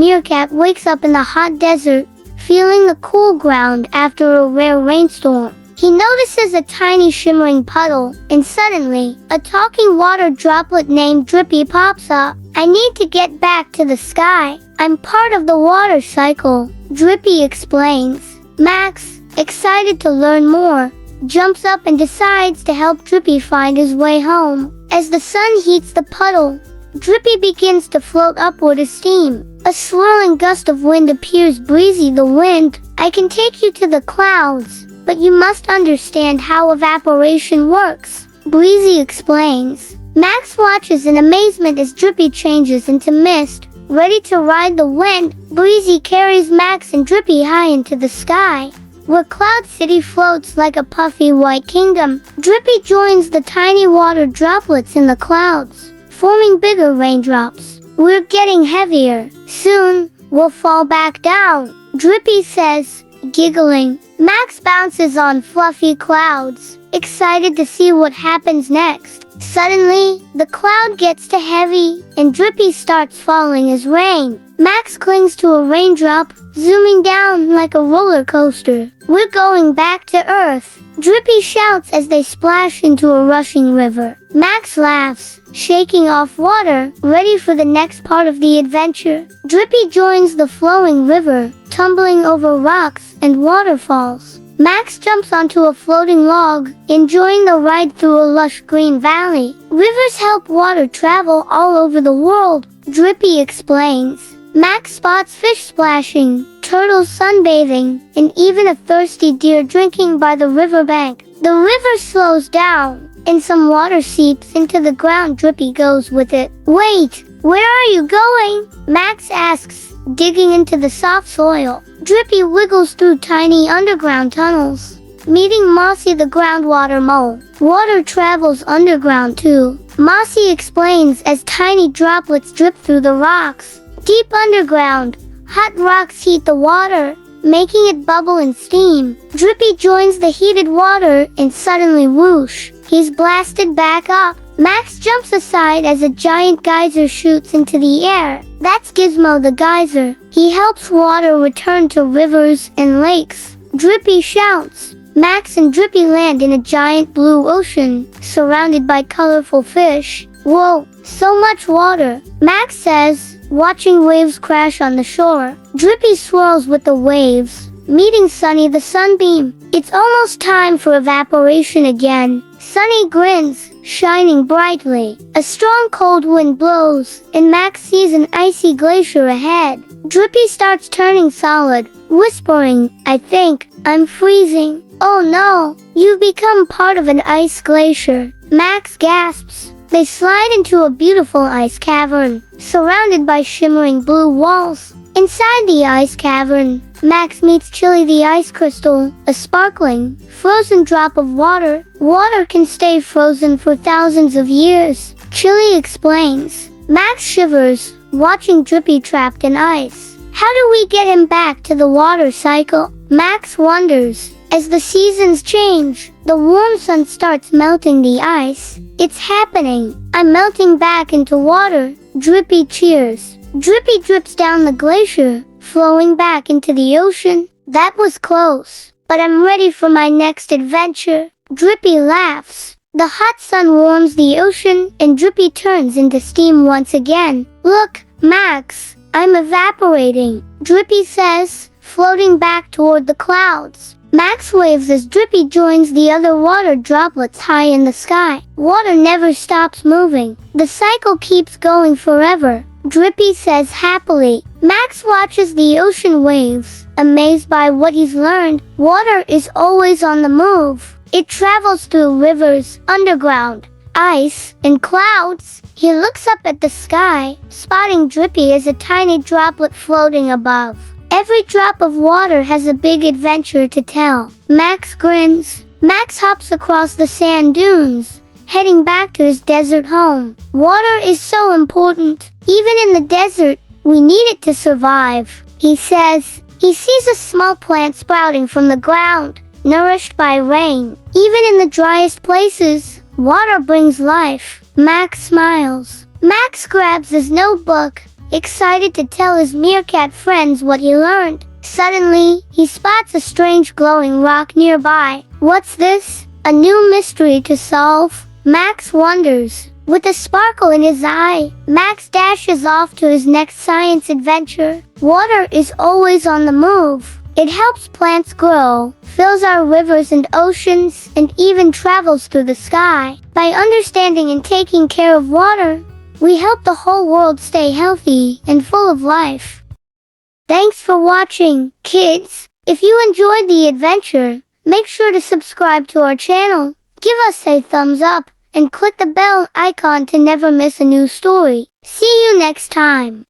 Meerkat wakes up in the hot desert, feeling the cool ground after a rare rainstorm. He notices a tiny shimmering puddle, and suddenly, a talking water droplet named Drippy pops up. I need to get back to the sky. I'm part of the water cycle, Drippy explains. Max, excited to learn more, jumps up and decides to help Drippy find his way home. As the sun heats the puddle, Drippy begins to float upward as steam. A swirling gust of wind appears. Breezy the wind, I can take you to the clouds, but you must understand how evaporation works, Breezy explains. Max watches in amazement as Drippy changes into mist. Ready to ride the wind, Breezy carries Max and Drippy high into the sky, where Cloud City floats like a puffy white kingdom. Drippy joins the tiny water droplets in the clouds, forming bigger raindrops. We're getting heavier. Soon, we'll fall back down, Drippy says, giggling. Max bounces on fluffy clouds, excited to see what happens next. Suddenly, the cloud gets too heavy, and Drippy starts falling as rain. Max clings to a raindrop, zooming down like a roller coaster. We're going back to Earth, Drippy shouts as they splash into a rushing river. Max laughs, shaking off water, ready for the next part of the adventure. Drippy joins the flowing river, tumbling over rocks and waterfalls. Max jumps onto a floating log, enjoying the ride through a lush green valley. Rivers help water travel all over the world, Drippy explains. Max spots fish splashing, turtles sunbathing, and even a thirsty deer drinking by the riverbank. The river slows down, and some water seeps into the ground. Drippy goes with it. Wait, where are you going? Max asks, digging into the soft soil. Drippy wiggles through tiny underground tunnels, meeting Mossy the groundwater mole. Water travels underground too, Mossy explains as tiny droplets drip through the rocks. Deep underground, hot rocks heat the water, making it bubble and steam. Drippy joins the heated water and suddenly whoosh, he's blasted back up. Max jumps aside as a giant geyser shoots into the air. That's Gizmo the geyser. He helps water return to rivers and lakes. Drippy shouts. Max and Drippy land in a giant blue ocean, surrounded by colorful fish. Whoa, so much water, Max says, watching waves crash on the shore. Drippy swirls with the waves, meeting Sunny the sunbeam. It's almost time for evaporation again. Sunny grins, shining brightly. A strong cold wind blows, and Max sees an icy glacier ahead. Drippy starts turning solid, whispering, I think I'm freezing. Oh no, you've become part of an ice glacier. Max gasps. They slide into a beautiful ice cavern, surrounded by shimmering blue walls. Inside the ice cavern, Max meets Chili the ice crystal, a sparkling, frozen drop of water. Water can stay frozen for thousands of years, Chili explains. Max shivers, watching Drippy trapped in ice. How do we get him back to the water cycle? Max wonders. As the seasons change, the warm sun starts melting the ice. It's happening. I'm melting back into water, Drippy cheers. Drippy drips down the glacier, flowing back into the ocean. That was close, but I'm ready for my next adventure. Drippy laughs. The hot sun warms the ocean, and Drippy turns into steam once again. Look, Max, I'm evaporating, Drippy says, floating back toward the clouds. Max waves as Drippy joins the other water droplets high in the sky. Water never stops moving. The cycle keeps going forever, Drippy says happily. Max watches the ocean waves, amazed by what he's learned. Water is always on the move. It travels through rivers, underground, ice, and clouds. He looks up at the sky, spotting Drippy as a tiny droplet floating above. Every drop of water has a big adventure to tell. Max grins. Max hops across the sand dunes, heading back to his desert home. Water is so important. Even in the desert, we need it to survive, he says. He sees a small plant sprouting from the ground, nourished by rain. Even in the driest places, water brings life. Max smiles. Max grabs his notebook excited to tell his meerkat friends what he learned. Suddenly, he spots a strange glowing rock nearby. What's this? A new mystery to solve? Max wonders. With a sparkle in his eye, Max dashes off to his next science adventure. Water is always on the move. It helps plants grow, fills our rivers and oceans, and even travels through the sky. By understanding and taking care of water, we help the whole world stay healthy and full of life. Thanks for watching, kids. If you enjoyed the adventure, make sure to subscribe to our channel, give us a thumbs up, and click the bell icon to never miss a new story. See you next time.